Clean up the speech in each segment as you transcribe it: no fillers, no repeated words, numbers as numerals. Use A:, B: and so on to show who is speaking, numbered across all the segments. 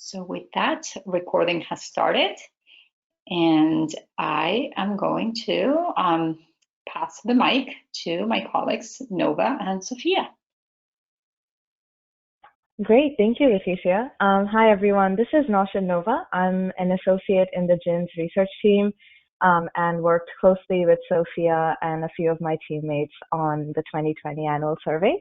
A: So with that, recording has started, and I am going to pass the mic to my colleagues, Nova and Sophia.
B: Great, thank you, Leticia. Hi, everyone. This is Nausha Nova. I'm an associate in the GIIN's research team and worked closely with Sophia and a few of my teammates on the 2020 annual survey.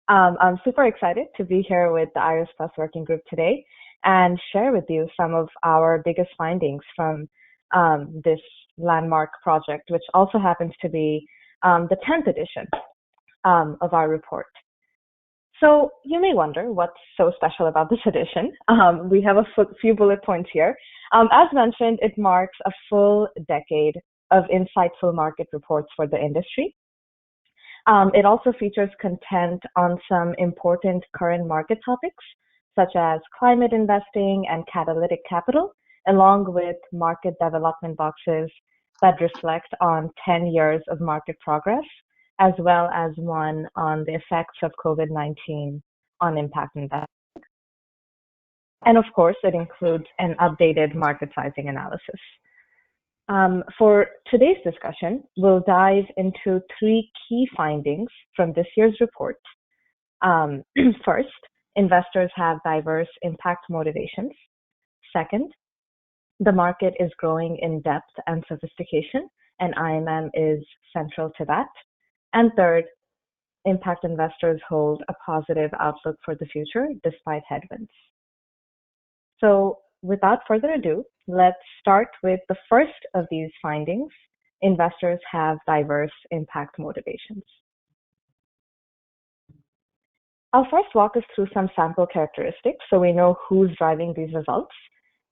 B: I'm super excited to be here with the IRIS Plus working group today and share with you some of our biggest findings from this landmark project, which also happens to be the 10th edition of our report. So you may wonder what's so special about this edition. We have a few bullet points here. As mentioned, it marks a full decade of insightful market reports for the industry. It also features content on some important current market topics, such as climate investing and catalytic capital, along with market development boxes that reflect on 10 years of market progress, as well as one on the effects of COVID-19 on impact investing. And of course, it includes an updated market sizing analysis. For today's discussion, we'll dive into three key findings from this year's report. First, investors have diverse impact motivations. Second, the market is growing in depth and sophistication, and IMM is central to that. And third, impact investors hold a positive outlook for the future despite headwinds. So without further ado, let's start with the first of these findings. Investors have diverse impact motivations. I'll first walk us through some sample characteristics so we know who's driving these results.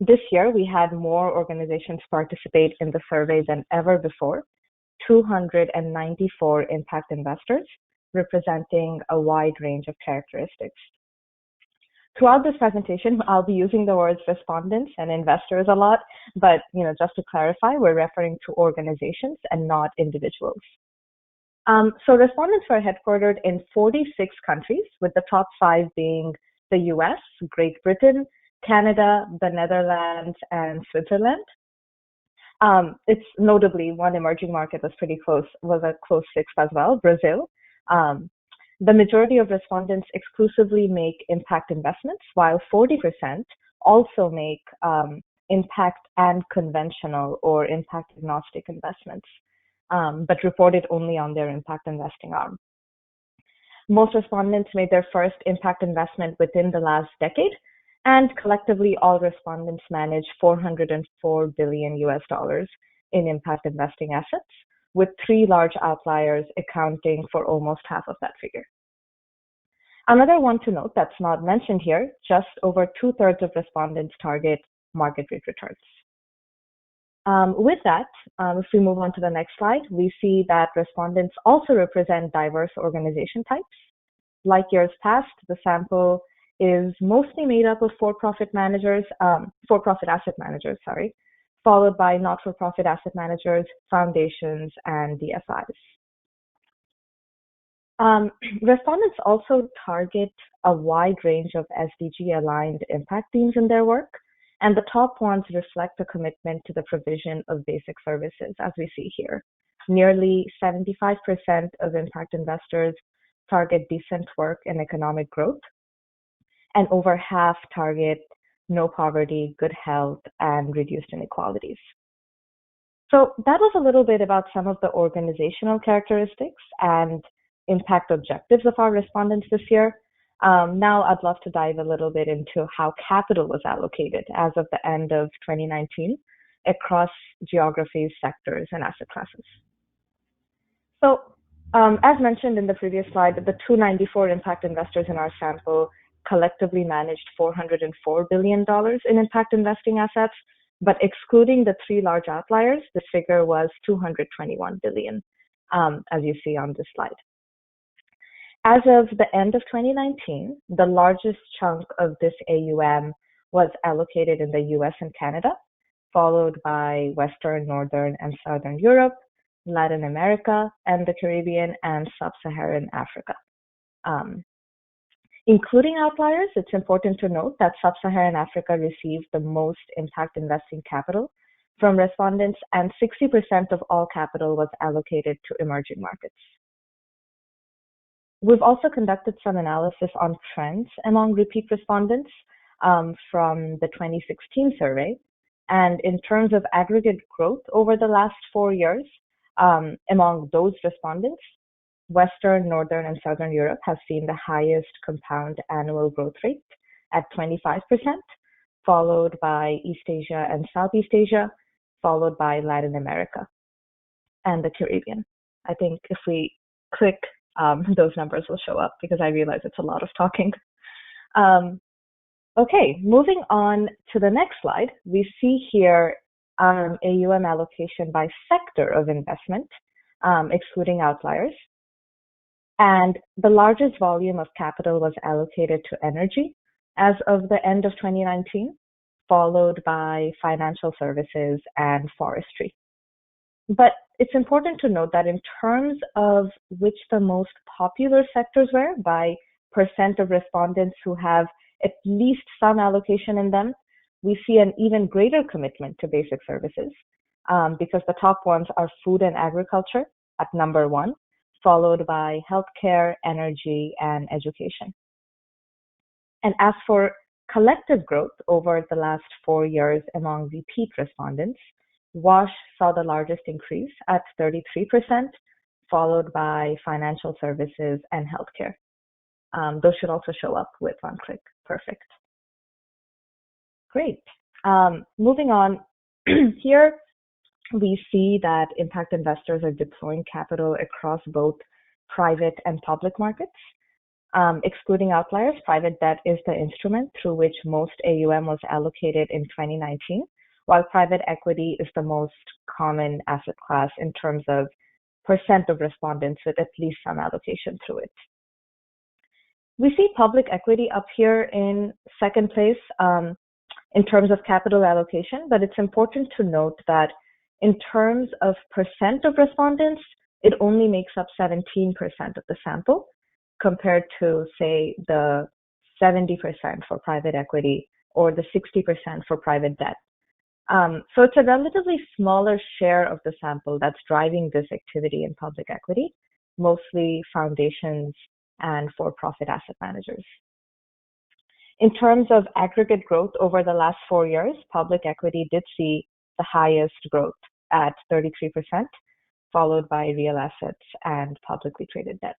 B: This year, we had more organizations participate in the survey than ever before, 294 impact investors, representing a wide range of characteristics. Throughout this presentation, I'll be using the words respondents and investors a lot, but just to clarify, we're referring to organizations and not individuals. So respondents were headquartered in 46 countries, with the top 5 being the US, Great Britain, Canada, the Netherlands, and Switzerland. It's notably one emerging market was a close 6th as well, Brazil. The majority of respondents exclusively make impact investments, while 40% also make impact and conventional or impact agnostic investments, but reported only on their impact investing arm. Most respondents made their first impact investment within the last decade, and collectively all respondents manage $404 billion in impact investing assets, with 3 large outliers accounting for almost half of that figure. Another one to note that's not mentioned here, just over 2/3 of respondents target market rate returns. With that, if we move on to the next slide, we see that respondents also represent diverse organization types. Like years past, the sample is mostly made up of for-profit asset managers, followed by not-for-profit asset managers, foundations, and DFIs. Respondents also target a wide range of SDG-aligned impact themes in their work, and the top ones reflect a commitment to the provision of basic services, as we see here. Nearly 75% of impact investors target decent work and economic growth, and over half target no poverty, good health, and reduced inequalities. So that was a little bit about some of the organizational characteristics and impact objectives of our respondents this year. Now I'd love to dive a little bit into how capital was allocated as of the end of 2019 across geographies, sectors, and asset classes. So as mentioned in the previous slide, the 294 impact investors in our sample collectively managed $404 billion in impact investing assets, but excluding the 3 large outliers, the figure was $221 billion, as you see on this slide. As of the end of 2019, the largest chunk of this AUM was allocated in the US and Canada, followed by Western, Northern, and Southern Europe, Latin America, and the Caribbean and Sub-Saharan Africa. Including outliers, it's important to note that Sub-Saharan Africa received the most impact investing capital from respondents, and 60% of all capital was allocated to emerging markets. We've also conducted some analysis on trends among repeat respondents from the 2016 survey. And in terms of aggregate growth over the last 4 years, among those respondents, Western, Northern, and Southern Europe have seen the highest compound annual growth rate at 25%, followed by East Asia and Southeast Asia, followed by Latin America and the Caribbean. I think if we click, those numbers will show up because I realize it's a lot of talking. Okay, moving on to the next slide, we see here AUM allocation by sector of investment, excluding outliers. And the largest volume of capital was allocated to energy as of the end of 2019, followed by financial services and forestry. But it's important to note that in terms of which the most popular sectors were by percent of respondents who have at least some allocation in them, we see an even greater commitment to basic services because the top ones are food and agriculture at number 1, followed by healthcare, energy, and education. And as for collective growth over the last 4 years among repeat respondents, WASH saw the largest increase at 33%, followed by financial services and healthcare. Those should also show up with one click. Perfect. Great. Moving on, here we see that impact investors are deploying capital across both private and public markets. Excluding outliers, private debt is the instrument through which most AUM was allocated in 2019, while private equity is the most common asset class in terms of percent of respondents with at least some allocation through it. We see public equity up here in second place in terms of capital allocation, but it's important to note that in terms of percent of respondents, it only makes up 17% of the sample compared to, say, the 70% for private equity or the 60% for private debt. So it's a relatively smaller share of the sample that's driving this activity in public equity, mostly foundations and for-profit asset managers. In terms of aggregate growth over the last 4 years, public equity did see the highest growth at 33%, followed by real assets and publicly traded debt.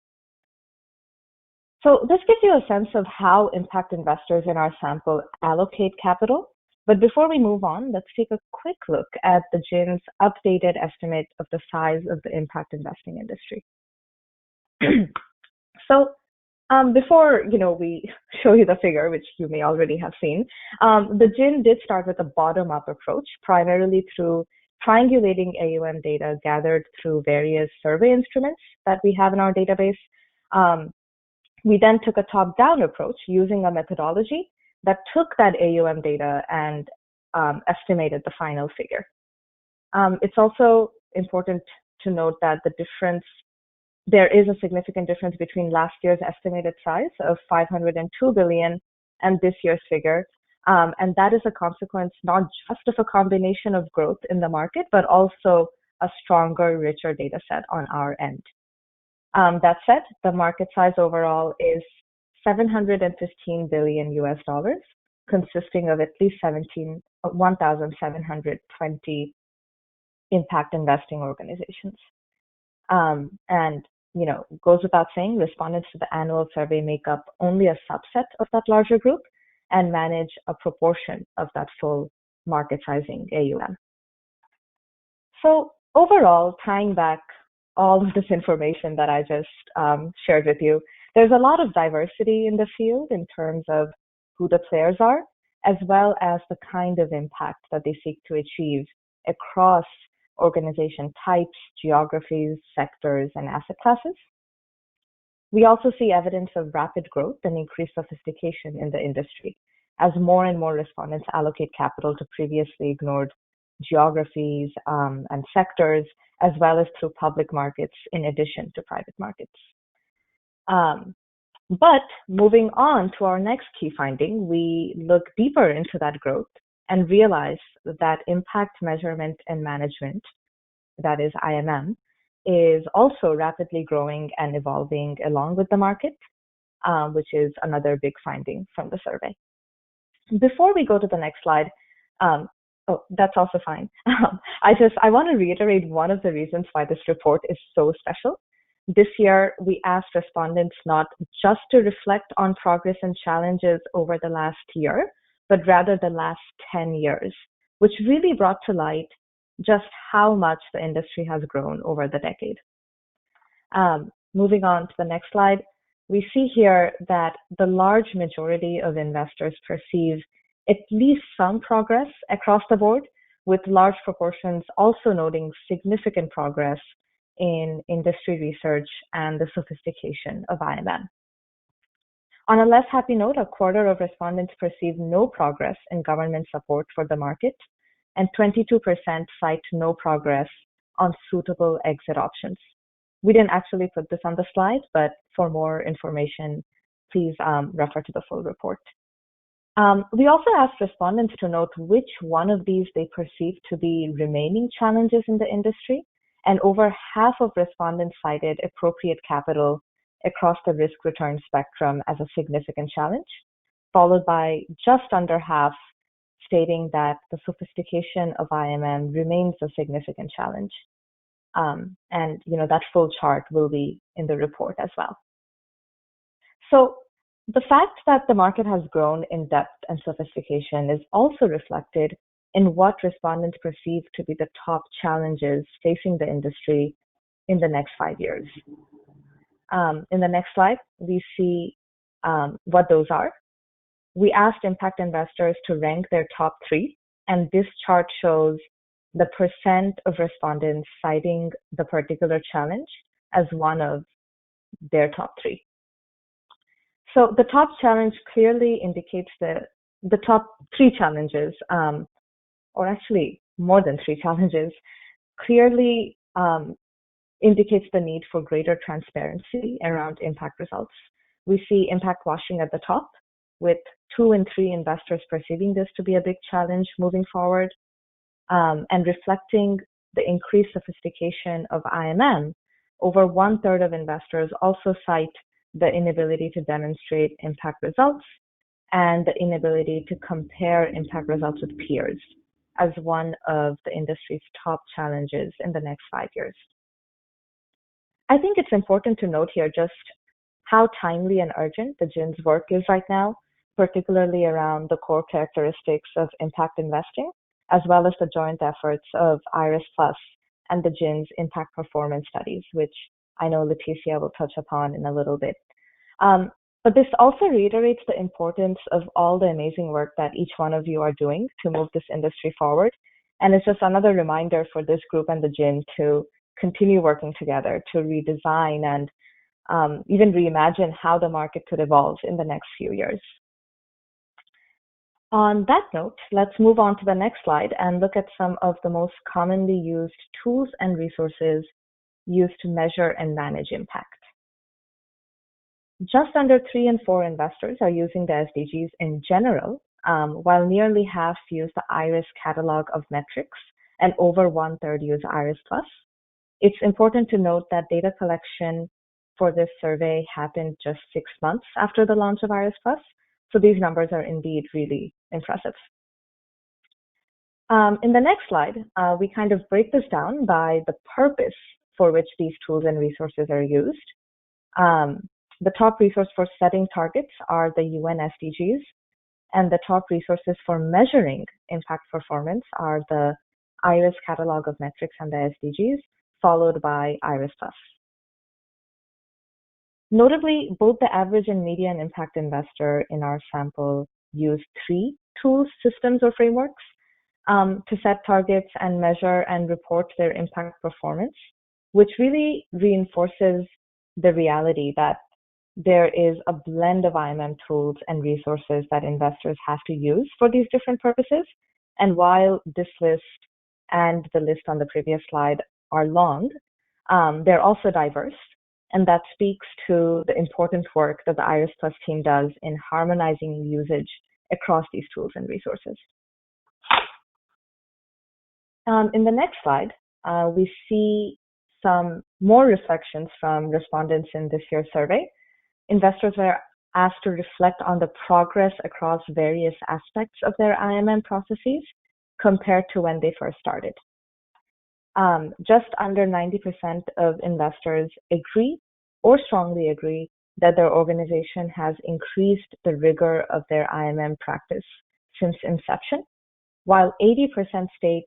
B: So this gives you a sense of how impact investors in our sample allocate capital. But before we move on, let's take a quick look at the GIIN's updated estimate of the size of the impact investing industry. So before we show you the figure, which you may already have seen, the GIIN did start with a bottom-up approach, primarily through triangulating AUM data gathered through various survey instruments that we have in our database. We then took a top-down approach using a methodology that took that AUM data and estimated the final figure. It's also important to note that there is a significant difference between last year's estimated size of 502 billion and this year's figure. And that is a consequence not just of a combination of growth in the market, but also a stronger, richer data set on our end. That said, the market size overall is $715 billion US, consisting of at least 1,720 impact investing organizations. And goes without saying, respondents to the annual survey make up only a subset of that larger group and manage a proportion of that full market sizing AUM. So overall, tying back all of this information that I just shared with you, there's a lot of diversity in the field in terms of who the players are, as well as the kind of impact that they seek to achieve across organization types, geographies, sectors, and asset classes. We also see evidence of rapid growth and increased sophistication in the industry as more and more respondents allocate capital to previously ignored geographies and sectors, as well as through public markets in addition to private markets. But moving on to our next key finding, we look deeper into that growth and realize that impact measurement and management, that is IMM, is also rapidly growing and evolving along with the market, which is another big finding from the survey. Before we go to the next slide, oh, that's also fine. I want to reiterate one of the reasons why this report is so special. This year, we asked respondents not just to reflect on progress and challenges over the last year, but rather the last 10 years, which really brought to light just how much the industry has grown over the decade. Moving on to the next slide, we see here that the large majority of investors perceive at least some progress across the board, with large proportions also noting significant progress in industry research and the sophistication of IMM. On a less happy note, a quarter of respondents perceive no progress in government support for the market, and 22% cite no progress on suitable exit options. We didn't actually put this on the slide, but for more information, please refer to the full report. We also asked respondents to note which one of these they perceive to be remaining challenges in the industry, and over half of respondents cited appropriate capital across the risk-return spectrum as a significant challenge, followed by just under half stating that the sophistication of IMM remains a significant challenge. And that full chart will be in the report as well. So the fact that the market has grown in depth and sophistication is also reflected in what respondents perceive to be the top challenges facing the industry in the next 5 years. In the next slide, we see what those are. We asked impact investors to rank their top 3, and this chart shows the percent of respondents citing the particular challenge as one of their top 3. So the top challenge clearly indicates the top 3 challenges, or actually more than 3 challenges, clearly indicates the need for greater transparency around impact results. We see impact washing at the top, with 2 in 3 investors perceiving this to be a big challenge moving forward. And reflecting the increased sophistication of IMM, over 1/3 of investors also cite the inability to demonstrate impact results and the inability to compare impact results with peers as one of the industry's top challenges in the next 5 years. I think it's important to note here just how timely and urgent the GIIN's work is right now, particularly around the core characteristics of impact investing, as well as the joint efforts of IRIS Plus and the GIIN's impact performance studies, which I know Leticia will touch upon in a little bit. But this also reiterates the importance of all the amazing work that each one of you are doing to move this industry forward. And it's just another reminder for this group and the GIIN to continue working together to redesign and even reimagine how the market could evolve in the next few years. On that note, let's move on to the next slide and look at some of the most commonly used tools and resources used to measure and manage impact. Just under 3 in 4 investors are using the SDGs in general, while nearly half use the IRIS catalog of metrics and over 1/3 use IRIS Plus. It's important to note that data collection for this survey happened just 6 months after the launch of IRIS Plus, so these numbers are indeed really impressive. In the next slide, we kind of break this down by the purpose for which these tools and resources are used. The top resource for setting targets are the UN SDGs, and the top resources for measuring impact performance are the IRIS catalog of metrics and the SDGs, followed by IRIS Plus. Notably, both the average and median impact investor in our sample use 3 tools, systems, or frameworks to set targets and measure and report their impact performance, which really reinforces the reality that there is a blend of IMM tools and resources that investors have to use for these different purposes. And while this list and the list on the previous slide are long, they're also diverse. And that speaks to the important work that the IRIS Plus team does in harmonizing usage across these tools and resources. In the next slide, we see some more reflections from respondents in this year's survey. Investors were asked to reflect on the progress across various aspects of their IMM processes compared to when they first started. Just under 90% of investors agree or strongly agree that their organization has increased the rigor of their IMM practice since inception, while 80% state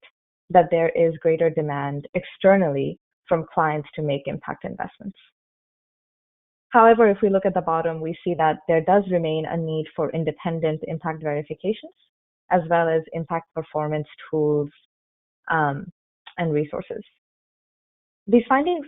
B: that there is greater demand externally from clients to make impact investments. However, if we look at the bottom, we see that there does remain a need for independent impact verifications, as well as impact performance tools and resources. These findings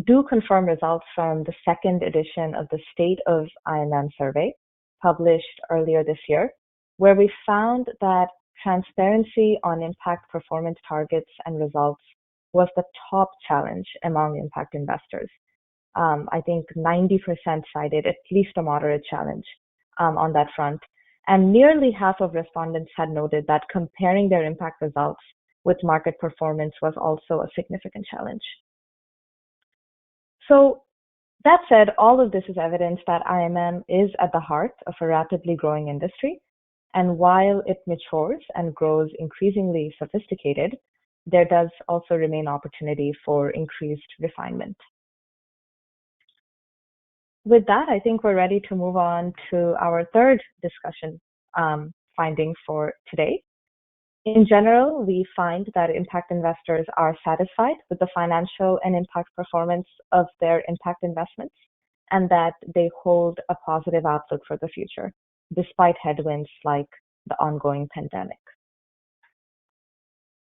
B: do confirm results from the second edition of the State of IMM survey, published earlier this year, where we found that transparency on impact performance targets and results was the top challenge among impact investors. I think 90% cited at least a moderate challenge on that front. And nearly half of respondents had noted that comparing their impact results with market performance was also a significant challenge. So that said, all of this is evidence that IMM is at the heart of a rapidly growing industry. And while it matures and grows increasingly sophisticated, there does also remain opportunity for increased refinement. With that, I think we're ready to move on to our third discussion finding for today. In general, we find that impact investors are satisfied with the financial and impact performance of their impact investments, and that they hold a positive outlook for the future, despite headwinds like the ongoing pandemic.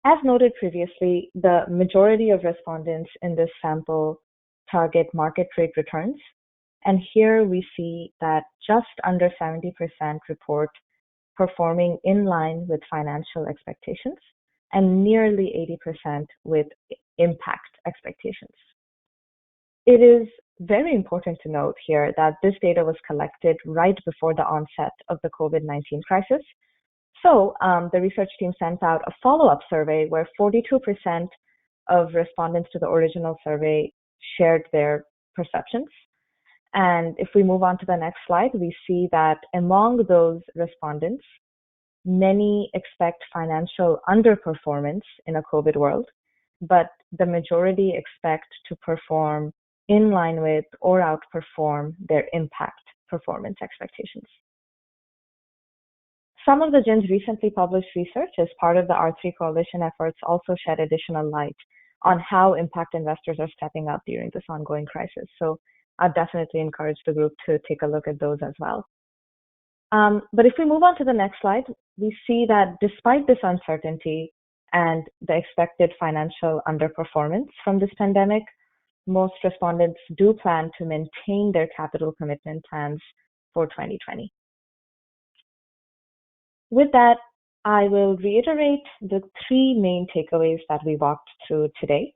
B: As noted previously, the majority of respondents in this sample target market rate returns, and here we see that just under 70% report performing in line with financial expectations, and nearly 80% with impact expectations. It is very important to note here that this data was collected right before the onset of the COVID-19 crisis. So the research team sent out a follow-up survey where 42% of respondents to the original survey shared their perceptions. And if we move on to the next slide, we see that among those respondents, many expect financial underperformance in a COVID world, but the majority expect to perform in line with or outperform their impact performance expectations. Some of the GIIN's recently published research as part of the R3 coalition efforts also shed additional light on how impact investors are stepping up during this ongoing crisis. So I'd definitely encourage the group to take a look at those as well. But if we move on to the next slide, we see that despite this uncertainty and the expected financial underperformance from this pandemic, most respondents do plan to maintain their capital commitment plans for 2020. With that, I will reiterate the three main takeaways that we walked through today.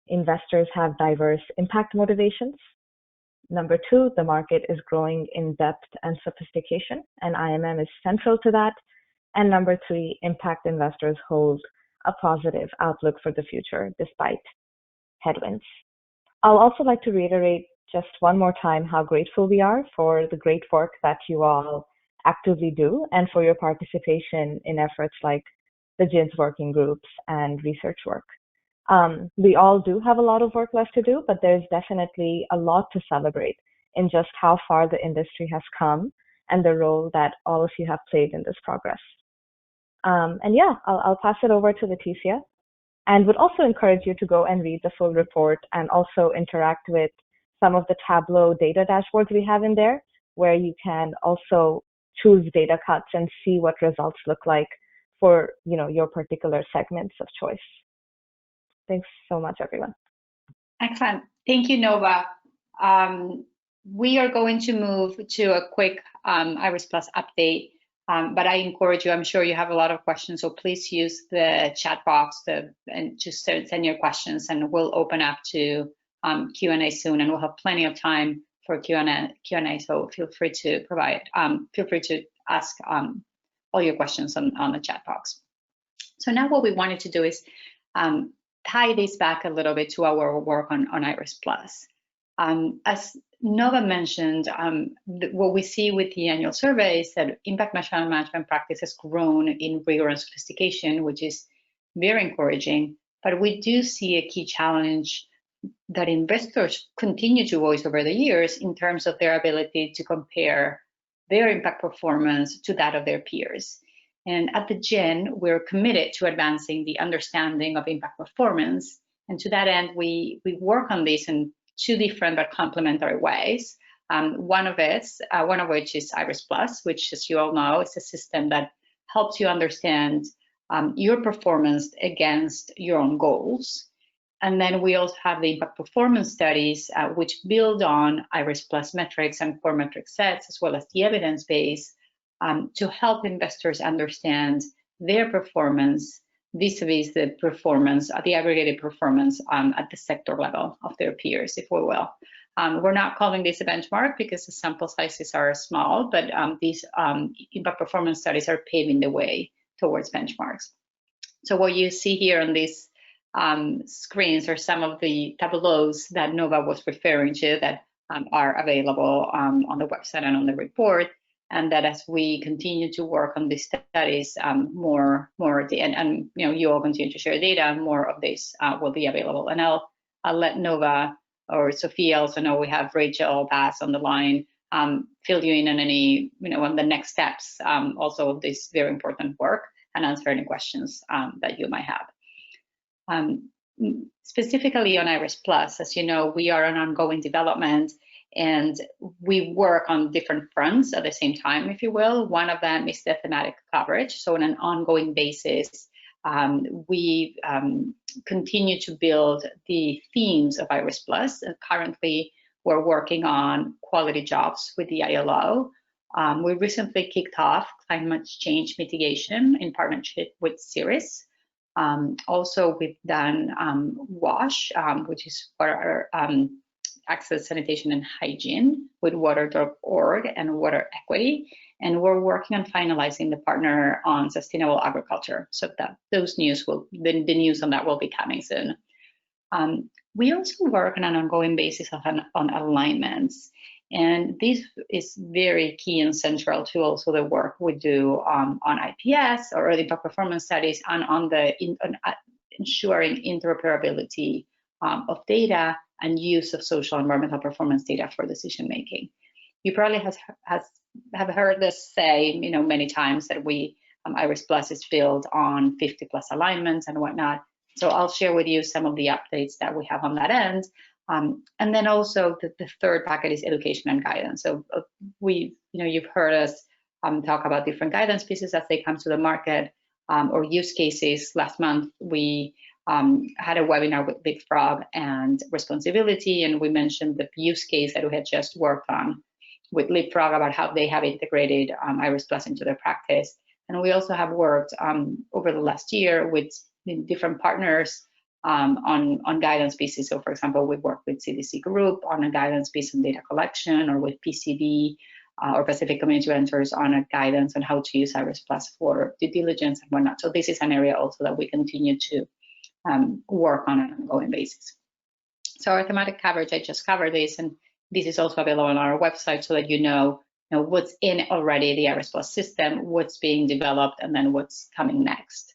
B: Investors have diverse impact motivations. Number two, the market is growing in depth and sophistication, and IMM is central to that. And number three, impact investors hold a positive outlook for the future despite headwinds. I'll also like to reiterate just one more time how grateful we are for the great work that you all actively do and for your participation in efforts like the GIIN's working groups and research work. We all do have a lot of work left to do, but there's definitely a lot to celebrate in just how far the industry has come and the role that all of you have played in this progress. And yeah, I'll pass it over to Leticia, and would also encourage you to go and read the full report and also interact with some of the Tableau data dashboards we have in there, where you can also choose data cuts and see what results look like for your particular segments of choice. Thanks so much, everyone.
A: Excellent. Thank you, Nova. We are going to move to a quick IRIS Plus update, but I encourage you, I'm sure you have a lot of questions, so please use the chat box and just send your questions, and we'll open up to Q&A soon, and we'll have plenty of time for Q&A. So feel free to ask all your questions on the chat box. So now what we wanted to do is tie this back a little bit to our work on IRIS+. As Nova mentioned, what we see with the annual survey is that impact measurement management practice has grown in rigor and sophistication, which is very encouraging. But we do see a key challenge that investors continue to voice over the years in terms of their ability to compare their impact performance to that of their peers. And at the GIIN, we're committed to advancing the understanding of impact performance. And to that end, we work on this in two different but complementary ways. One of which is IRIS+, which, as you all know, is a system that helps you understand your performance against your own goals. And then we also have the impact performance studies, which build on IRIS+ metrics and core metric sets, as well as the evidence base, to help investors understand their performance vis-a-vis the performance, the aggregated performance at the sector level of their peers, if we will. We're not calling this a benchmark because the sample sizes are small, but these impact performance studies are paving the way towards benchmarks. So what you see here on these screens are some of the tableaus that Nova was referring to that are available on the website and on the report, and that as we continue to work on these studies, more and you all continue to share data, more of this will be available. And I'll let Nova or Sophia, also know we have Rachel Bass on the line, fill you in on any on the next steps also of this very important work, and answer any questions that you might have. Specifically on IRIS+, as you know, we are an ongoing development, and we work on different fronts at the same time, if you will. One of them is the thematic coverage. So on an ongoing basis, we continue to build the themes of IRIS+. Currently, we're working on quality jobs with the ILO. We recently kicked off climate change mitigation in partnership with CIRIS. Also, we've done WASH, which is for our access, sanitation, and hygiene with water.org and water equity. And we're working on finalizing the partner on sustainable agriculture. So that those news the news on that will be coming soon. We also work on an ongoing basis on alignments. And this is very key and central to also the work we do on IPS or impact performance studies and on ensuring interoperability of data and use of social environmental performance data for decision making. You probably have heard us say many times that IRIS+ is built on 50+ alignments and whatnot. So I'll share with you some of the updates that we have on that end. And then also the third packet is education and guidance. So you've heard us talk about different guidance pieces as they come to the market or use cases. Last month, we had a webinar with Leapfrog and responsibility, and we mentioned the use case that we had just worked on with Leapfrog about how they have integrated IRIS+ into their practice. And we also have worked over the last year with different partners on guidance pieces. So for example, we worked with CDC Group on a guidance piece on data collection, or with PCV or Pacific Community Ventures on a guidance on how to use IRIS+ for due diligence and whatnot. So this is an area also that we continue to work on an ongoing basis. So our thematic coverage, I just covered this, and this is also available on our website so that you know what's in already the IRIS+ system, what's being developed, and then what's coming next.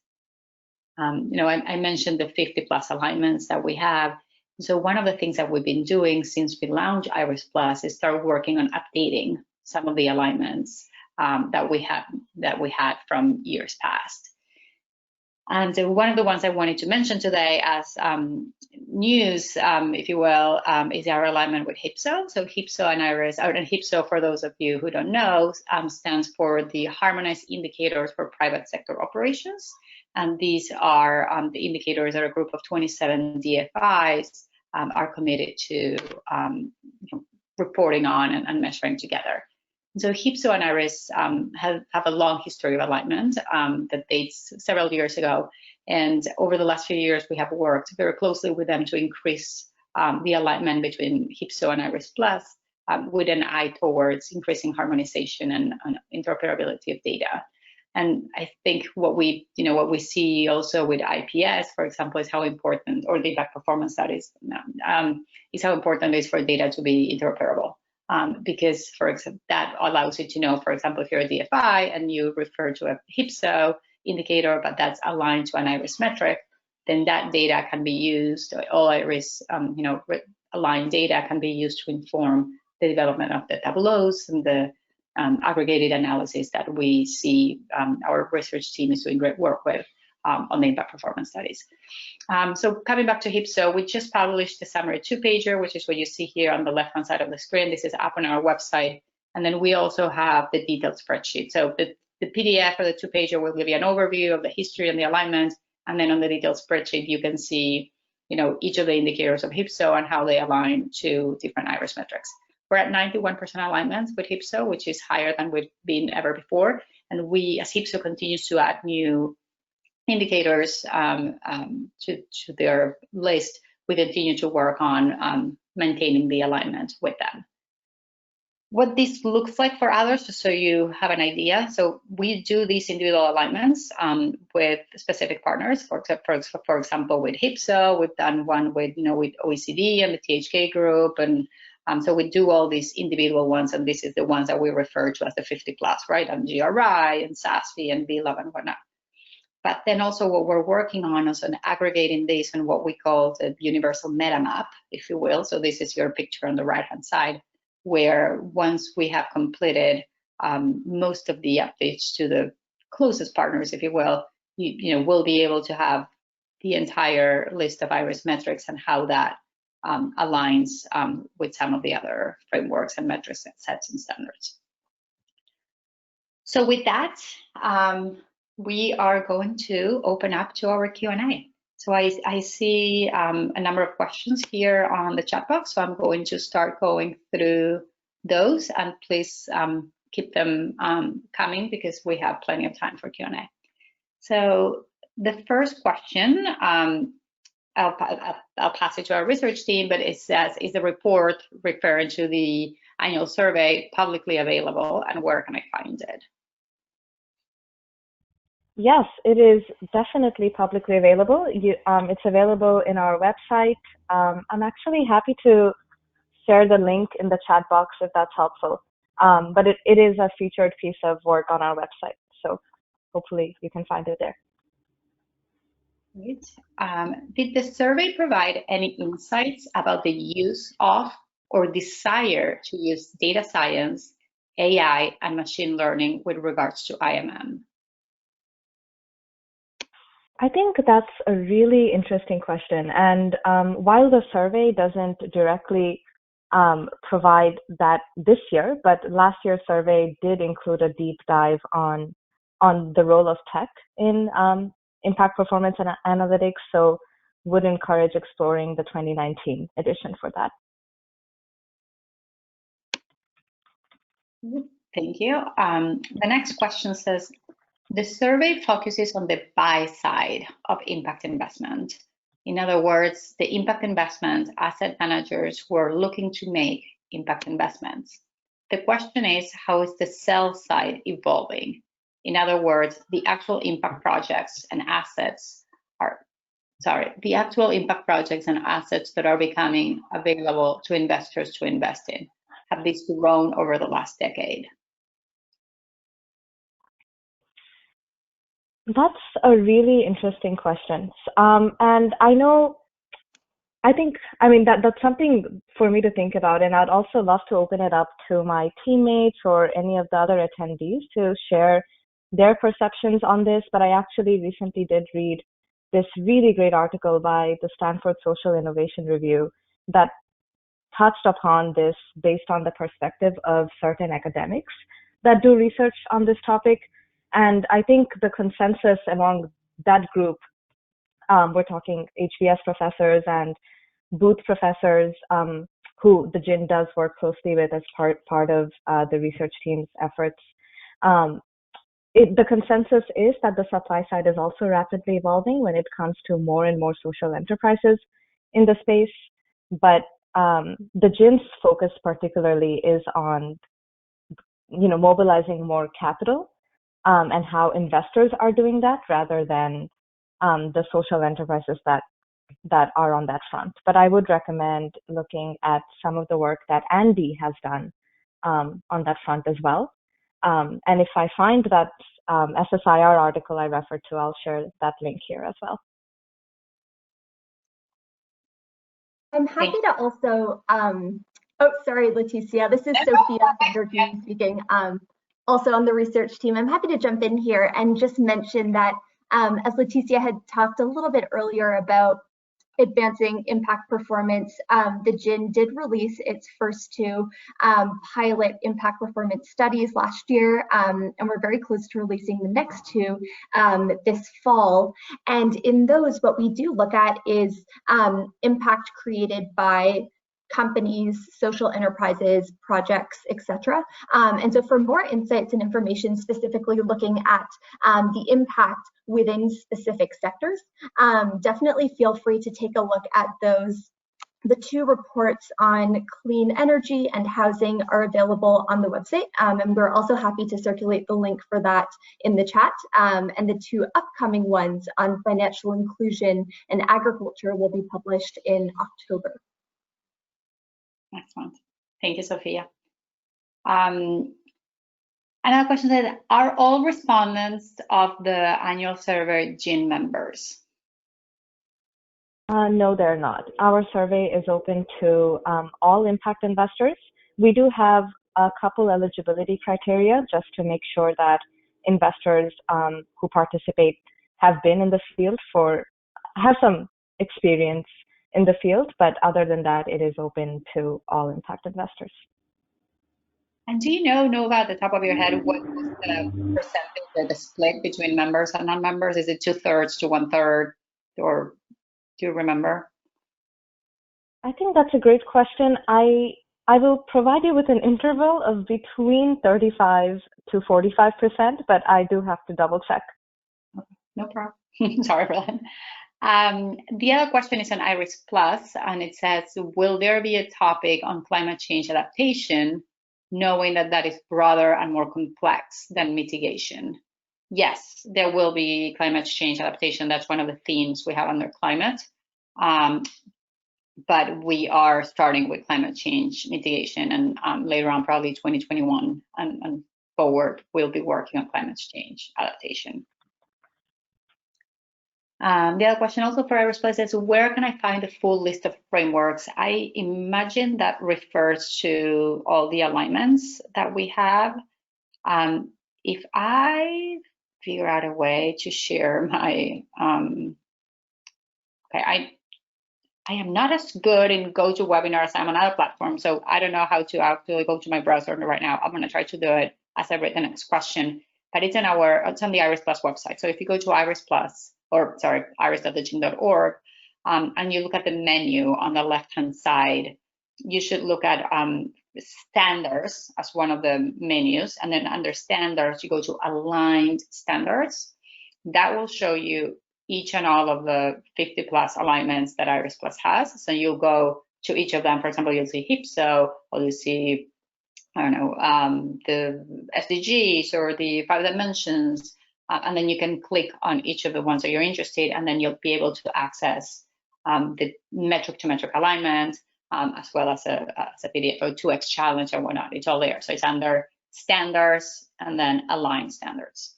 A: I mentioned the 50+ alignments that we have. So one of the things that we've been doing since we launched IRIS+ is start working on updating some of the alignments that we had from years past. And so one of the ones I wanted to mention today as news, if you will, is our alignment with HIPSO. So HIPSO and IRIS, and HIPSO, for those of you who don't know, stands for the Harmonized Indicators for Private Sector Operations. And these are the indicators that a group of 27 DFIs are committed to reporting on and measuring together. So HIPSO and IRIS have a long history of alignment that dates several years ago. And over the last few years, we have worked very closely with them to increase the alignment between HIPSO and IRIS Plus with an eye towards increasing harmonization and interoperability of data. And I think what we see also with IPS, for example, is how important, or the impact performance studies, is how important it is for data to be interoperable. Because, for example, that allows you to know, for example, if you're a DFI and you refer to a HIPSO indicator, but that's aligned to an IRIS metric, then that data can be used, all IRIS aligned data can be used to inform the development of the tableaus and the aggregated analysis that we see our research team is doing great work with on the impact performance studies. So coming back to HIPSO, we just published the summary 2-pager, which is what you see here on the left-hand side of the screen. This is up on our website. And then we also have the detailed spreadsheet. So the PDF for the 2-pager will give you an overview of the history and the alignment. And then on the detailed spreadsheet, you can see each of the indicators of HIPSO and how they align to different IRIS metrics. We're at 91% alignment with HIPSO, which is higher than we've been ever before. And we, as HIPSO continues to add new indicators to their list, we continue to work on maintaining the alignment with them. What this looks like for others, just so you have an idea. So we do these individual alignments with specific partners. For example, with HIPSO, we've done one with with OECD and the THK group, and so we do all these individual ones, and this is the ones that we refer to as the 50+, right? And GRI and SASV and VLOG and whatnot. But then also what we're working on is on aggregating this and what we call the universal meta map, if you will. So this is your picture on the right-hand side, where once we have completed most of the updates to the closest partners, if you will, we'll be able to have the entire list of IRIS metrics and how that aligns with some of the other frameworks and metric sets and standards. So with that, we are going to open up to our Q&A. So I see a number of questions here on the chat box, so I'm going to start going through those, and please keep them coming because we have plenty of time for Q&A. So the first question, I'll pass it to our research team, but it says, is the report referring to the annual survey publicly available, and where can I find it?
B: Yes, it is definitely publicly available. It's available in our website. I'm actually happy to share the link in the chat box if that's helpful. But it is a featured piece of work on our website, so hopefully you can find it there.
A: Great. Did the survey provide any insights about the use of or desire to use data science, AI, and machine learning with regards to IMM?
B: I think that's a really interesting question. And while the survey doesn't directly provide that this year, but last year's survey did include a deep dive on the role of tech in impact performance and analytics. So would encourage exploring the 2019 edition for that.
A: Thank you. The next question says, the survey focuses on the buy side of impact investment. In other words, the impact investment asset managers who are looking to make impact investments. The question is, how is the sell side evolving? In other words, the actual impact projects and assets that are becoming available to investors to invest in. Have these grown over the last decade?
B: That's a really interesting question. And that's something for me to think about. And I'd also love to open it up to my teammates or any of the other attendees to share their perceptions on this. But I actually recently did read this really great article by the Stanford Social Innovation Review that touched upon this based on the perspective of certain academics that do research on this topic. And I think the consensus among that group, we're talking HBS professors and Booth professors, who the GIIN does work closely with as part of the research team's efforts. The consensus is that the supply side is also rapidly evolving when it comes to more and more social enterprises in the space. but the GIIN's focus particularly is on, mobilizing more capital and how investors are doing that rather than the social enterprises that are on that front. But I would recommend looking at some of the work that Andy has done on that front as well. And if I find that SSIR article I referred to, I'll share that link here as well.
C: I'm happy to also, oh, sorry, Leticia, this is Sophia Vanderveen speaking. Also on the research team, I'm happy to jump in here and just mention that as Leticia had talked a little bit earlier about advancing impact performance, the GIIN did release its first two pilot impact performance studies last year, and we're very close to releasing the next two this fall. And in those, what we do look at is impact created by companies, social enterprises, projects, etc. And so for more insights and information specifically looking at the impact within specific sectors, definitely feel free to take a look at those. The two reports on clean energy and housing are available on the website, and we're also happy to circulate the link for that in the chat. And the two upcoming ones on financial inclusion and agriculture will be published in October.
A: Excellent. Thank you, Sophia. Another question is, are all respondents of the annual survey GIIN members?
B: No, they're not. Our survey is open to all impact investors. We do have a couple eligibility criteria just to make sure that investors who participate have been in the field have some experience in the field, but other than that, it is open to all impact investors.
A: And do you know, Nova, at the top of your head, what was the percentage or the split between members and non-members? Is it 2/3 to 1/3, or do you remember?
B: I think that's a great question. I will provide you with an interval of between 35 to 45%, but I do have to double check.
A: No problem. Sorry for that. The other question is on IRIS Plus, and it says, will there be a topic on climate change adaptation, knowing that that is broader and more complex than mitigation? Yes, there will be climate change adaptation. That's one of the themes we have under climate. But we are starting with climate change mitigation, and later on, probably 2021 and forward, we'll be working on climate change adaptation. The other question also for IRIS Plus is, where can I find the full list of frameworks? I imagine that refers to all the alignments that we have. If I figure out a way to share my, okay, I am not as good in GoToWebinar as I'm on other platforms, so I don't know how to actually go to my browser right now. I'm going to try to do it as I read the next question, but it's on the IRIS Plus website. So if you go to IRIS Plus, or sorry, iris.thegiin.org, and you look at the menu on the left-hand side, you should look at standards as one of the menus, and then under standards, you go to aligned standards. That will show you each and all of the 50 plus alignments that IRIS Plus has. So you'll go to each of them. For example, you'll see HIPSO, or you'll see, I don't know, the SDGs or the 5 dimensions. And then you can click on each of the ones that you're interested, and then you'll be able to access the metric to metric alignment, as well as a PDF or 2x challenge and whatnot. It's all there. So it's under standards and then aligned standards.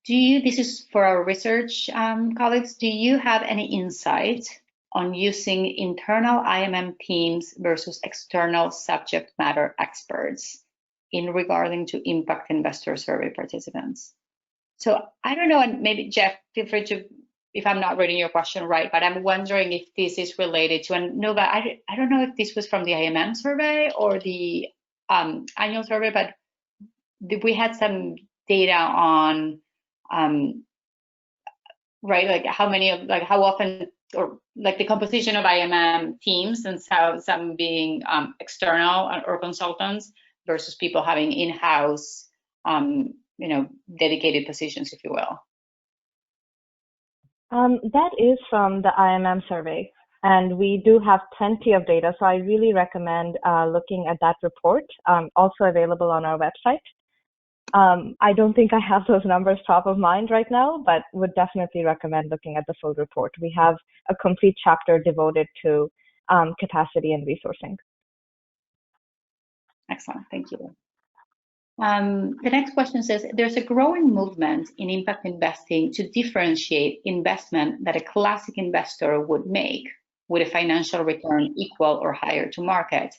A: This is for our research colleagues, do you have any insight on using internal IMM teams versus external subject matter experts in regarding to impact investor survey participants? So I don't know, and maybe Jeff, feel free to, if I'm not reading your question right, but I'm wondering if this is related to, and Nova, I don't know if this was from the IMM survey or the annual survey, but we had some data on, right, like how many of, like how often, or like the composition of IMM teams, and how some being external or consultants versus people having in-house, dedicated positions, if you will.
B: That is from the IMM survey, and we do have plenty of data, so I really recommend looking at that report, also available on our website. I don't think I have those numbers top of mind right now, but would definitely recommend looking at the full report. We have a complete chapter devoted to capacity and resourcing.
A: Excellent, thank you. The next question says, there's a growing movement in impact investing to differentiate investment that a classic investor would make with a financial return equal or higher to market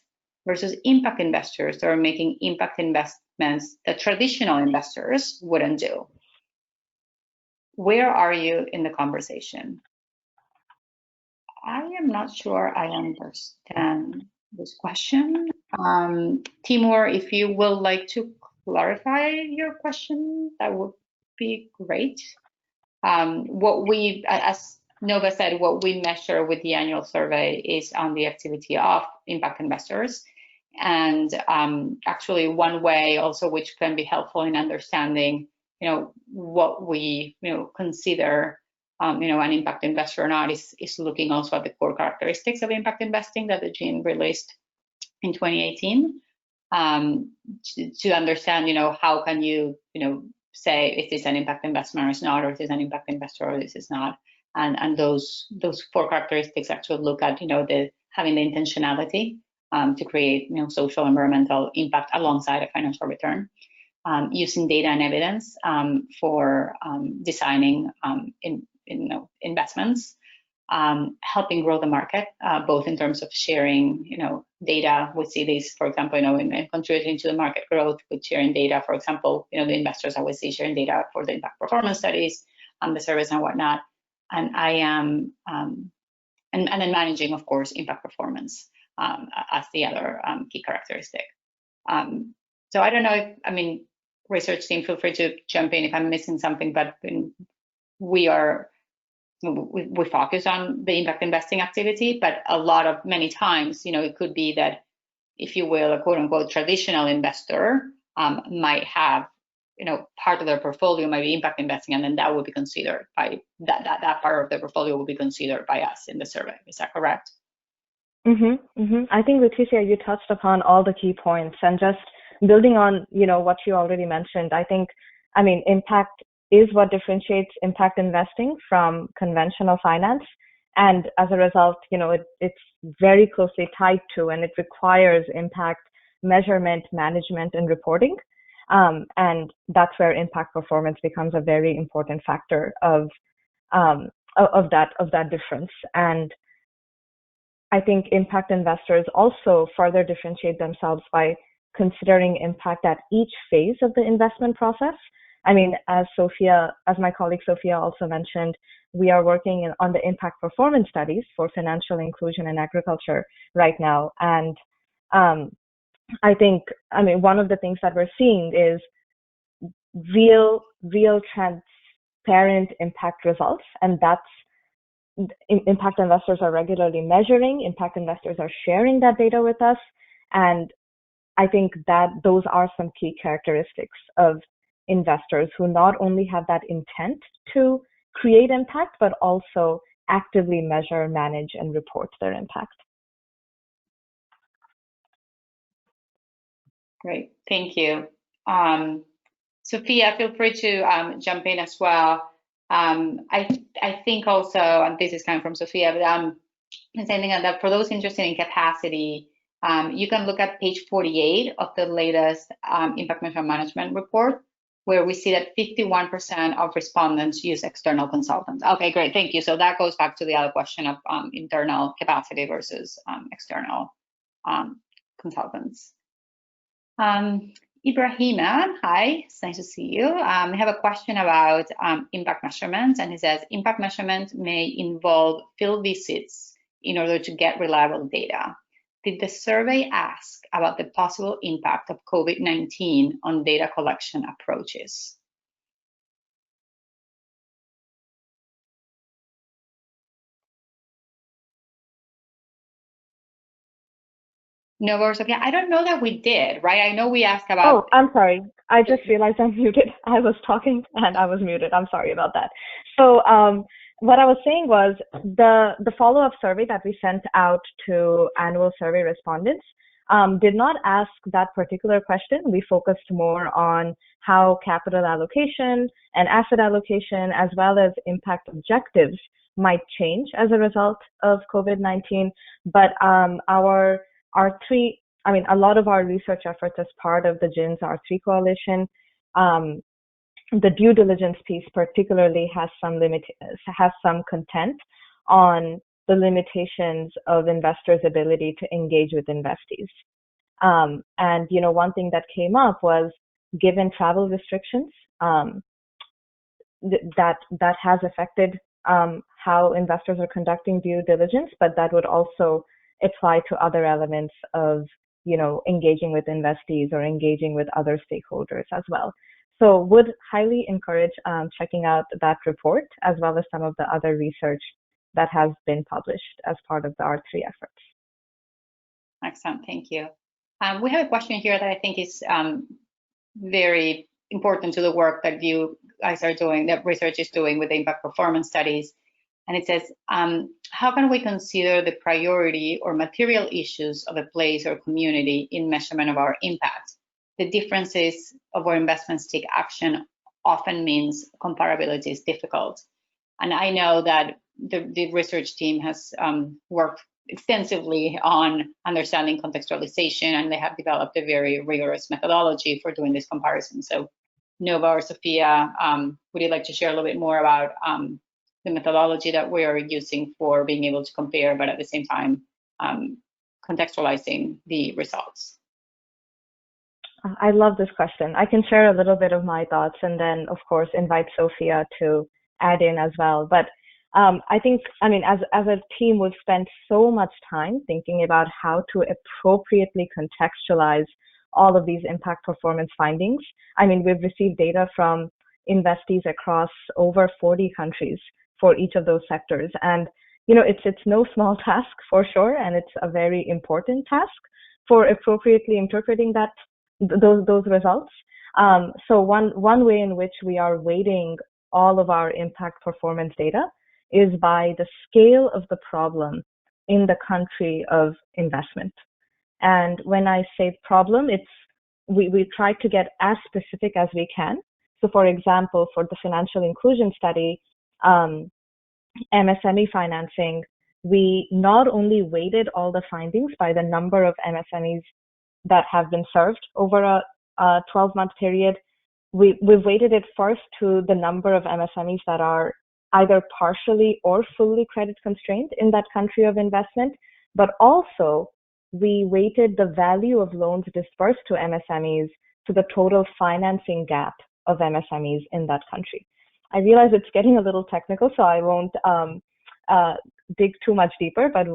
A: versus impact investors that are making impact investments that traditional investors wouldn't do. Where are you in the conversation? I am not sure I understand this question. Timur, if you would like to clarify your question, that would be great. What we, as Nova said, what we measure with the annual survey is on the activity of impact investors. And actually one way also which can be helpful in understanding, what we, consider, an impact investor or not is looking also at the core characteristics of impact investing that the GIIN released in 2018 to understand, how can you, say if this is an impact investment or it's not, or if this is an impact investor or this is not. And those four characteristics actually look at, having the intentionality to create, social environmental impact alongside a financial return, using data and evidence for designing investments, helping grow the market, both in terms of sharing, data. We see this, for example, in contributing to the market growth with sharing data. For example, the investors always see sharing data for the impact performance studies, the surveys and whatnot. And I am, and then managing, of course, impact performance as the other key characteristic. So I don't know if, research team, feel free to jump in if I'm missing something, but we focus on the impact investing activity, but many times, it could be that, if you will, a quote unquote traditional investor might have, part of their portfolio might be impact investing, and then that would be considered by that part of the portfolio will be considered by us in the survey. Is that correct?
B: I think, Leticia, you touched upon all the key points, and just building on, what you already mentioned, I think, impact is what differentiates impact investing from conventional finance. And as a result, it's very closely tied to, and it requires impact measurement, management, and reporting. And that's where impact performance becomes a very important factor of that difference. And I think impact investors also further differentiate themselves by considering impact at each phase of the investment process. As my colleague Sophia also mentioned, we are working on the impact performance studies for financial inclusion in agriculture right now. And I think, one of the things that we're seeing is real transparent impact results. And that's impact investors are regularly measuring, impact investors are sharing that data with us. And I think that those are some key characteristics of investors who not only have that intent to create impact, but also actively measure, manage, and report their impact.
A: Great, thank you. Sophia, feel free to jump in as well. I think also, and this is coming from Sophia, but saying that for those interested in capacity, you can look at page 48 of the latest impact measurement management report, where we see that 51% of respondents use external consultants. Okay, great, thank you. So that goes back to the other question of internal capacity versus external consultants. Ibrahima, hi, it's nice to see you. I have a question about impact measurements, and he says, impact measurement may involve field visits in order to get reliable data. Did the survey ask about the possible impact of COVID-19 on data collection approaches? No, Sophia, I don't know that we did, right? I know we asked about...
B: Oh, I'm sorry. I just realized I'm muted. I was talking and I was muted. I'm sorry about that. So what I was saying was the follow-up survey that we sent out to annual survey respondents did not ask that particular question. We focused more on how capital allocation and asset allocation, as well as impact objectives, might change as a result of COVID-19. But our R3, a lot of our research efforts as part of the GIIN's R3 coalition, the due diligence piece particularly has some content on the limitations of investors' ability to engage with investees. And one thing that came up was, given travel restrictions, that has affected how investors are conducting due diligence, but that would also apply to other elements of engaging with investees or engaging with other stakeholders as well. So would highly encourage checking out that report, as well as some of the other research that has been published as part of the R3 efforts.
A: Excellent, thank you. We have a question here that I think is very important to the work that you guys are doing, that research is doing with the impact performance studies. And it says, how can we consider the priority or material issues of a place or community in measurement of our impact? The differences of where investments take action often means comparability is difficult. And I know that the research team has worked extensively on understanding contextualization, and they have developed a very rigorous methodology for doing this comparison. So Nova or Sophia, would you like to share a little bit more about the methodology that we are using for being able to compare, but at the same time contextualizing the results?
B: I love this question. I can share a little bit of my thoughts, and then of course invite Sophia to add in as well. But I think, as a team, we've spent so much time thinking about how to appropriately contextualize all of these impact performance findings. We've received data from investees across over 40 countries for each of those sectors. And, it's no small task for sure, and it's a very important task for appropriately interpreting those results. So one way in which we are weighting all of our impact performance data is by the scale of the problem in the country of investment. And when I say problem, we try to get as specific as we can. So for example, for the financial inclusion study, MSME financing, we not only weighted all the findings by the number of MSMEs that have been served over a 12-month period, we've weighted it first to the number of MSMEs that are either partially or fully credit constrained in that country of investment, but also we weighted the value of loans dispersed to MSMEs to the total financing gap of MSMEs in that country. I realize it's getting a little technical, so I won't dig too much deeper, but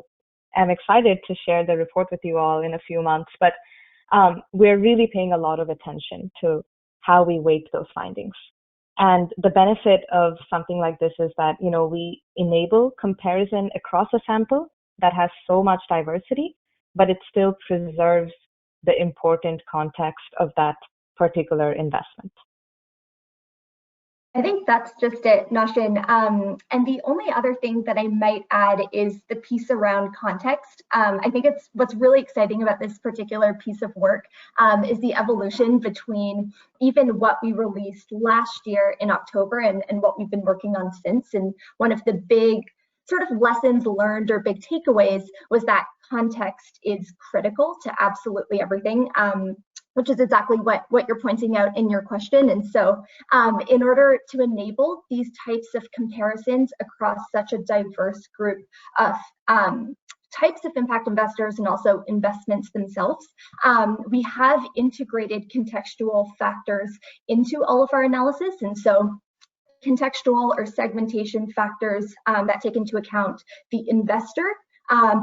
B: I'm excited to share the report with you all in a few months. But we're really paying a lot of attention to how we weight those findings. And the benefit of something like this is that, we enable comparison across a sample that has so much diversity, but it still preserves the important context of that particular investment.
C: I think that's just it, Noshin. And the only other thing that I might add is the piece around context. I think what's really exciting about this particular piece of work is the evolution between even what we released last year in October and what we've been working on since. And one of the big sort of lessons learned or big takeaways was that context is critical to absolutely everything. Which is exactly what you're pointing out in your question. And so in order to enable these types of comparisons across such a diverse group of types of impact investors and also investments themselves, we have integrated contextual factors into all of our analysis. And so contextual or segmentation factors that take into account the investor,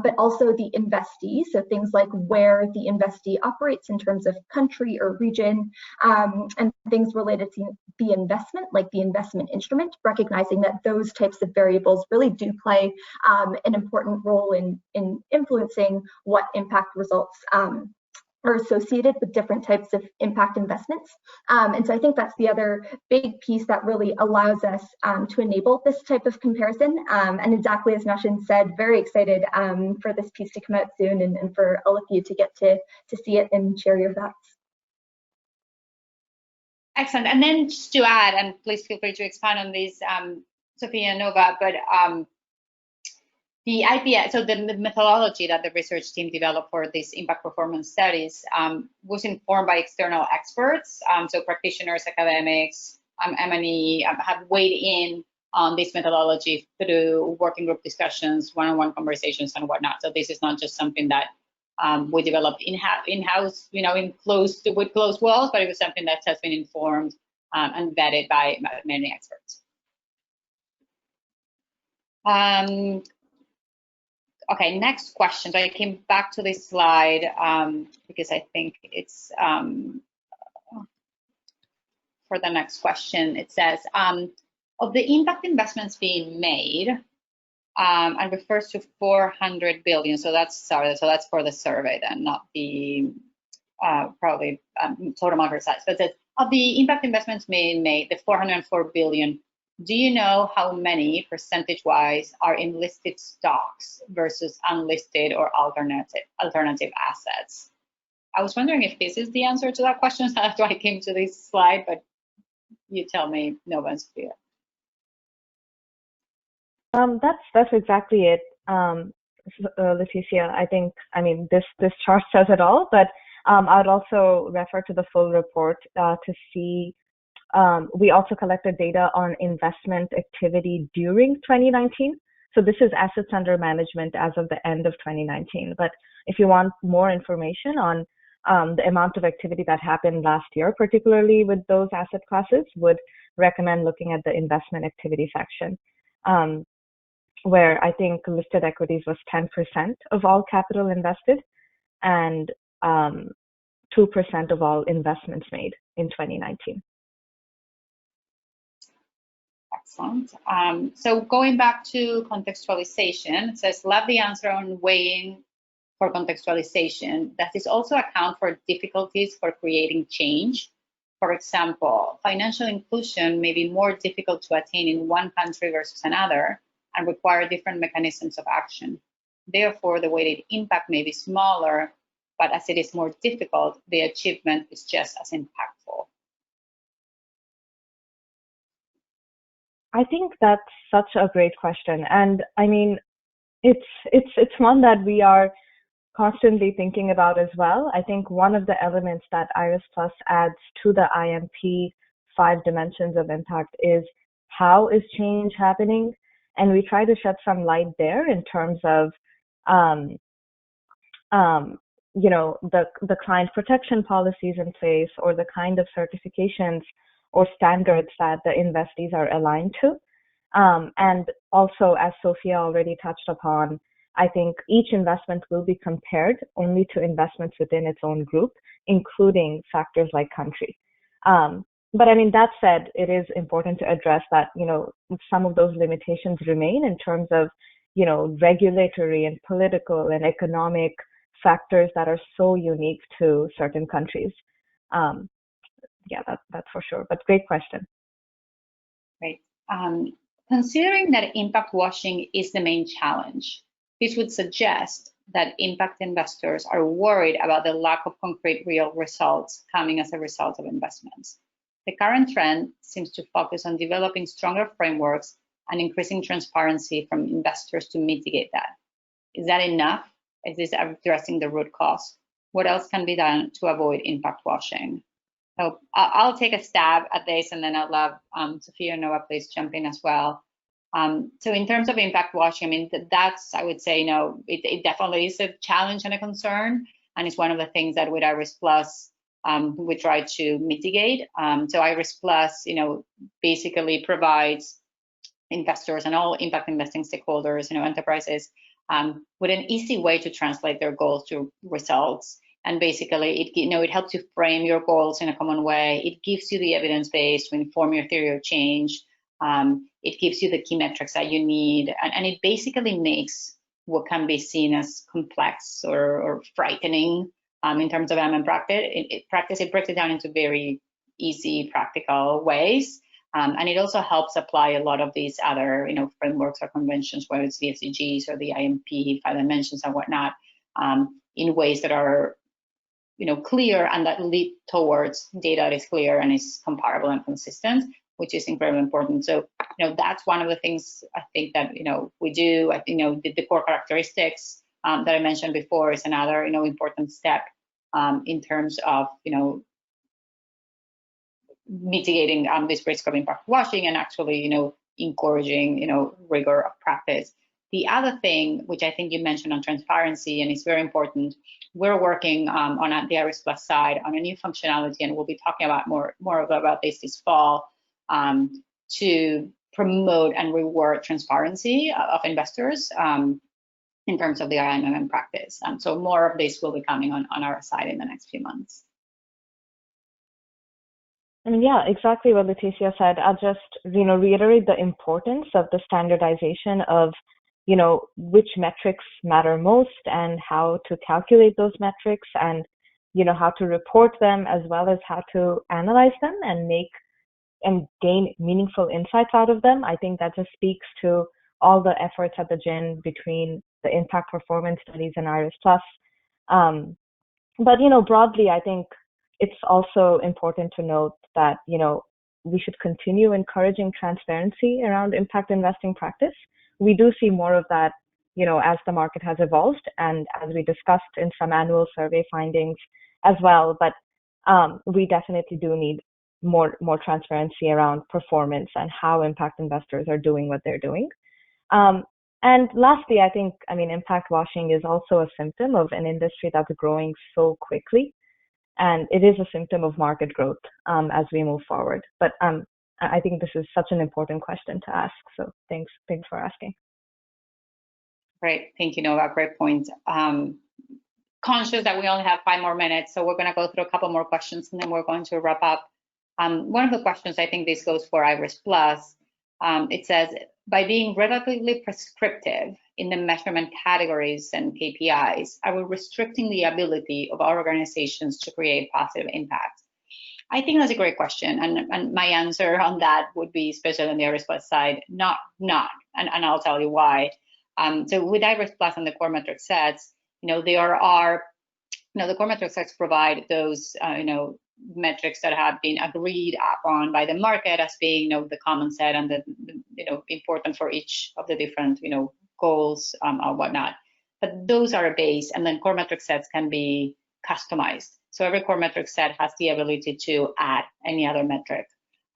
C: but also the investee, so things like where the investee operates in terms of country or region, and things related to the investment, like the investment instrument, recognizing that those types of variables really do play an important role in influencing what impact results are associated with different types of impact investments. And so I think that's the other big piece that really allows us to enable this type of comparison. And exactly as Nashin said, very excited for this piece to come out soon and for all of you to get to see it and share your thoughts.
A: Excellent. And then just to add, and please feel free to expand on this, Sophia and Nova, but the IPS, so the methodology that the research team developed for these impact performance studies was informed by external experts. So practitioners, academics, M&E have weighed in on this methodology through working group discussions, one-on-one conversations, and whatnot. So this is not just something that we developed in-house, with closed walls, but it was something that has been informed and vetted by many experts. Okay, next question. So I came back to this slide because I think it's for the next question. It says, of the impact investments being made, and refers to 400 billion. So that's for the survey then, not the probably total market size. But it says, of the impact investments being made, the 404 billion. Do you know how many percentage-wise are in listed stocks versus unlisted or alternative assets? I was wondering if this is the answer to that question. That's why I came to this slide, but you tell me, Nova and Sophia.
B: That's exactly it, Leticia. I mean, this chart says it all, but I'd also refer to the full report to see. We also collected data on investment activity during 2019. So this is assets under management as of the end of 2019. But if you want more information on the amount of activity that happened last year, particularly with those asset classes, would recommend looking at the investment activity section, where I think listed equities was 10% of all capital invested and 2% of all investments made in 2019.
A: Excellent. So going back to contextualization, it says, love the answer on weighing for contextualization. Does this also account for difficulties for creating change? For example, financial inclusion may be more difficult to attain in one country versus another and require different mechanisms of action. Therefore, the weighted impact may be smaller, but as it is more difficult, the achievement is just as impactful.
B: I think that's such a great question, and I mean, it's one that we are constantly thinking about as well. I think one of the elements that IRIS Plus adds to the IMP 5 dimensions of impact is how is change happening, and we try to shed some light there in terms of the client protection policies in place, or the kind of certifications or standards that the investees are aligned to. And also, as Sophia already touched upon, I think each investment will be compared only to investments within its own group, including factors like country. But I mean, that said, it is important to address that, some of those limitations remain in terms of, regulatory and political and economic factors that are so unique to certain countries. Yeah, that's for sure, but great question.
A: Great. Considering that impact washing is the main challenge, this would suggest that impact investors are worried about the lack of concrete real results coming as a result of investments. The current trend seems to focus on developing stronger frameworks and increasing transparency from investors to mitigate that. Is that enough? Is this addressing the root cause? What else can be done to avoid impact washing? So I'll take a stab at this, and then I'd love Sophia and Noah, please jump in as well. So in terms of impact washing, I mean, that's, I would say, it definitely is a challenge and a concern, and it's one of the things that with IRIS Plus, we try to mitigate. So IRIS Plus, basically provides investors and all impact investing stakeholders, enterprises, with an easy way to translate their goals to results. And basically, it helps you frame your goals in a common way. It gives you the evidence base to inform your theory of change. It gives you the key metrics that you need, and it basically makes what can be seen as complex or frightening in terms of MM practice. It breaks it down into very easy, practical ways. And it also helps apply a lot of these other, frameworks or conventions, whether it's the SDGs or the IMP, 5 dimensions and whatnot, in ways that are, clear and that lead towards data that is clear and is comparable and consistent, which is incredibly important. So, that's one of the things I think that, we do. I think, the core characteristics that I mentioned before is another, important step in terms of, mitigating this risk of impact washing and actually, encouraging, rigor of practice. The other thing, which I think you mentioned on transparency, and it's very important, we're working on the IRIS Plus side on a new functionality, and we'll be talking about more about this fall, to promote and reward transparency of investors in terms of the IMM practice. So more of this will be coming on our side in the next few months.
B: And yeah, exactly what Leticia said. I'll just, reiterate the importance of the standardization of, which metrics matter most and how to calculate those metrics and, how to report them, as well as how to analyze them and gain meaningful insights out of them. I think that just speaks to all the efforts at the GIIN between the impact performance studies and IRIS Plus. But, broadly, I think it's also important to note that, we should continue encouraging transparency around impact investing practice. We do see more of that, as the market has evolved and as we discussed in some annual survey findings as well. But we definitely do need more transparency around performance and how impact investors are doing what they're doing. And lastly, I think, impact washing is also a symptom of an industry that's growing so quickly. And it is a symptom of market growth as we move forward. But I think this is such an important question to ask. So thanks for asking.
A: Great, thank you, Nova. Great point. Conscious that we only have 5 more minutes, so we're going to go through a couple more questions and then we're going to wrap up. One of the questions, I think this goes for IRIS Plus. It says, by being relatively prescriptive in the measurement categories and KPIs, are we restricting the ability of our organizations to create positive impact? I think that's a great question, and my answer on that would be, especially on the IRIS Plus side, not, and I'll tell you why. So with IRIS Plus and the core metric sets, there are, the core metric sets provide those, metrics that have been agreed upon by the market as being, the common set and the, important for each of the different, goals or whatnot. But those are a base, and then core metric sets can be customized. So every core metric set has the ability to add any other metric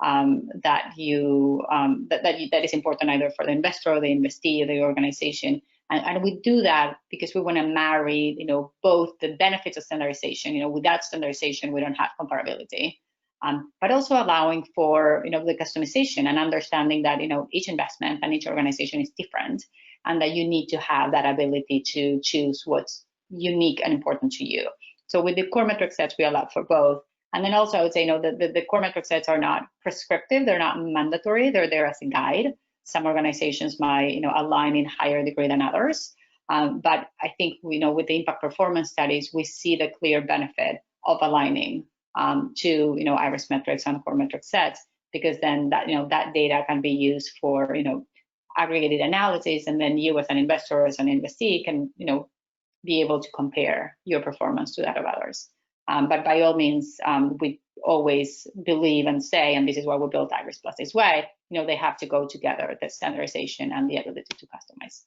A: that is important either for the investor or the investee or the organization. And we do that because we want to marry, both the benefits of standardization. Without standardization, we don't have comparability, but also allowing for, the customization and understanding that, each investment and each organization is different, and that you need to have that ability to choose what's unique and important to you. So with the core metric sets, we allow for both. And then also I would say, the core metric sets are not prescriptive. They're not mandatory. They're there as a guide. Some organizations might, align in higher degree than others. But I think, with the impact performance studies, we see the clear benefit of aligning to, IRIS metrics and core metric sets, because then that, that data can be used for, aggregated analysis, and then you as an investor, as an investee, can, be able to compare your performance to that of others. But by all means, we always believe and say, and this is why we built IRIS Plus this way, they have to go together, the standardization and the ability to customize.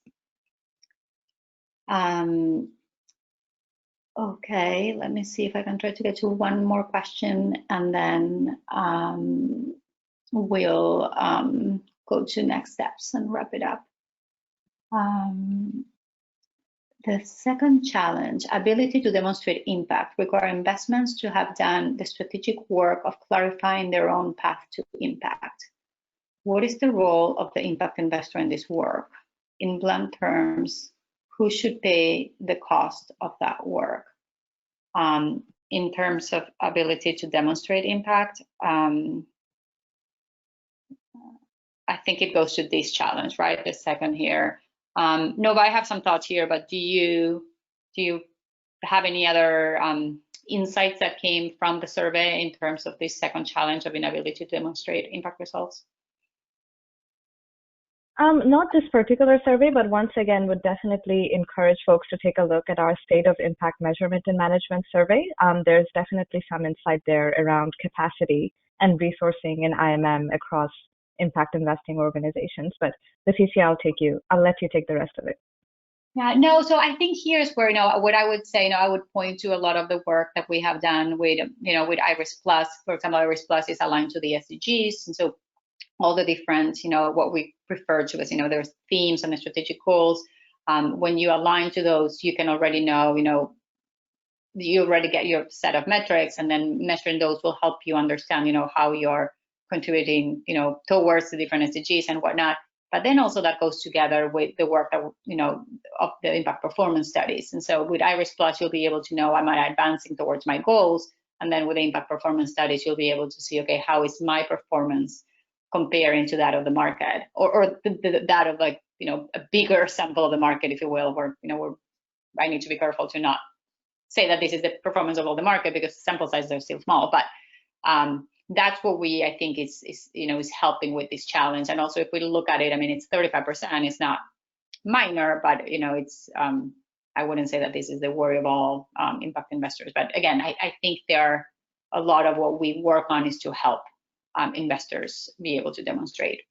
A: Okay, let me see if I can try to get to one more question, and then we'll go to next steps and wrap it up. The second challenge, ability to demonstrate impact, require investments to have done the strategic work of clarifying their own path to impact. What is the role of the impact investor in this work? In blunt terms, who should pay the cost of that work? In terms of ability to demonstrate impact, I think it goes to this challenge, right? The second here. Nova, I have some thoughts here, but do you have any other insights that came from the survey in terms of this second challenge of inability to demonstrate impact results?
B: Not this particular survey, but once again, would definitely encourage folks to take a look at our State of Impact Measurement and Management survey. There's definitely some insight there around capacity and resourcing in IMM across impact investing organizations. But Leticia, I'll let you take the rest of it.
A: Yeah, no, so I think here's where, what I would say, I would point to a lot of the work that we have done with, with IRIS Plus. For example, IRIS Plus is aligned to the SDGs. And so all the different, what we refer to as, there's themes and the strategic goals. When you align to those, you can already know, you already get your set of metrics, and then measuring those will help you understand, how you're contributing, towards the different SDGs and whatnot. But then also that goes together with the work that, of the impact performance studies. And so with IRIS Plus, you'll be able to know, am I advancing towards my goals? And then with the impact performance studies, you'll be able to see, okay, how is my performance comparing to that of the market, or that of like, a bigger sample of the market, if you will, where, I need to be careful to not say that this is the performance of all the market, because sample sizes are still small. But that's what I think is helping with this challenge. And also, if we look at it, I mean, it's 35%. It's not minor, but it's I wouldn't say that this is the worry of all impact investors. But again, I think there are a lot of what we work on is to help investors be able to demonstrate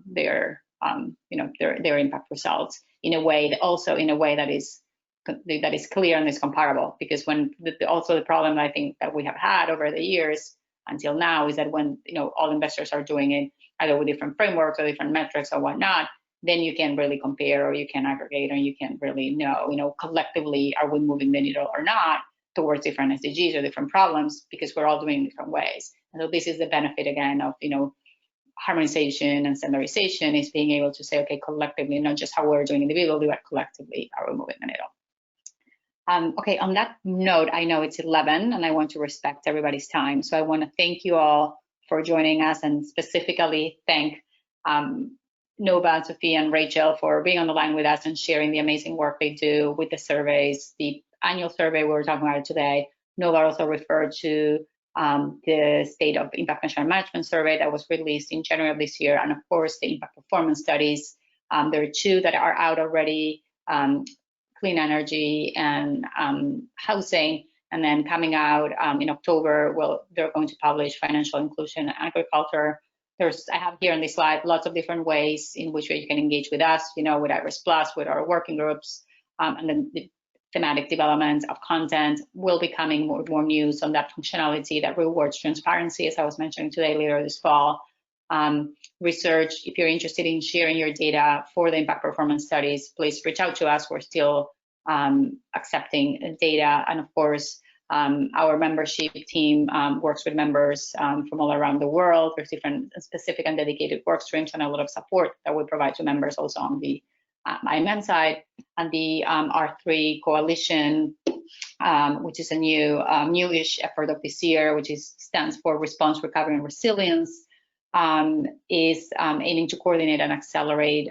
A: their impact results in a way that is clear and is comparable. Because when also the problem I think that we have had over the years until now is that when all investors are doing it either with different frameworks or different metrics or whatnot, then you can really compare, or you can aggregate, or you can really know collectively, are we moving the needle or not towards different SDGs or different problems, because we're all doing it different ways. And so this is the benefit again of harmonization and standardization, is being able to say, okay, collectively, not just how we're doing individually, but collectively, are we moving the needle? Okay, on that note, I know it's 11 and I want to respect everybody's time. So I want to thank you all for joining us, and specifically thank Nova, Sophia, and Rachel for being on the line with us and sharing the amazing work they do with the surveys. The annual survey we were talking about today, Nova also referred to the State of Impact Measurement Management survey that was released in January of this year, and of course the impact performance studies. There are 2 that are out already, clean energy and housing, and then coming out in October, they're going to publish financial inclusion and agriculture. I have here on this slide lots of different ways in which you can engage with us, with IRIS Plus, with our working groups, and then the thematic development of content will be coming more news on that functionality that rewards transparency, as I was mentioning today, later this fall. Research, if you're interested in sharing your data for the impact performance studies, please reach out to us. We're still accepting data. And of course, our membership team works with members from all around the world. There's different specific and dedicated work streams and a lot of support that we provide to members also on the IMM side. And the R3 coalition, which is a newish effort of this year, which stands for Response, Recovery, and Resilience, is aiming to coordinate and accelerate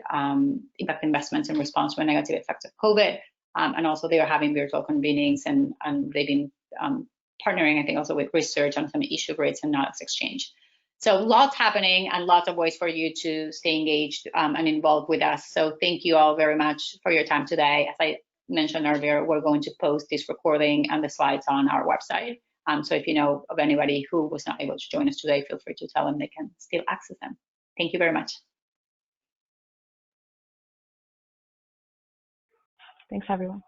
A: impact investments in response to the negative effects of COVID. And also they are having virtual convenings, and they've been partnering, I think, also with research on some issue grids and knowledge exchange. So lots happening and lots of ways for you to stay engaged and involved with us. So thank you all very much for your time today. As I mentioned earlier, we're going to post this recording and the slides on our website. So if you know of anybody who was not able to join us today, feel free to tell them they can still access them. Thank you very much.
B: Thanks, everyone.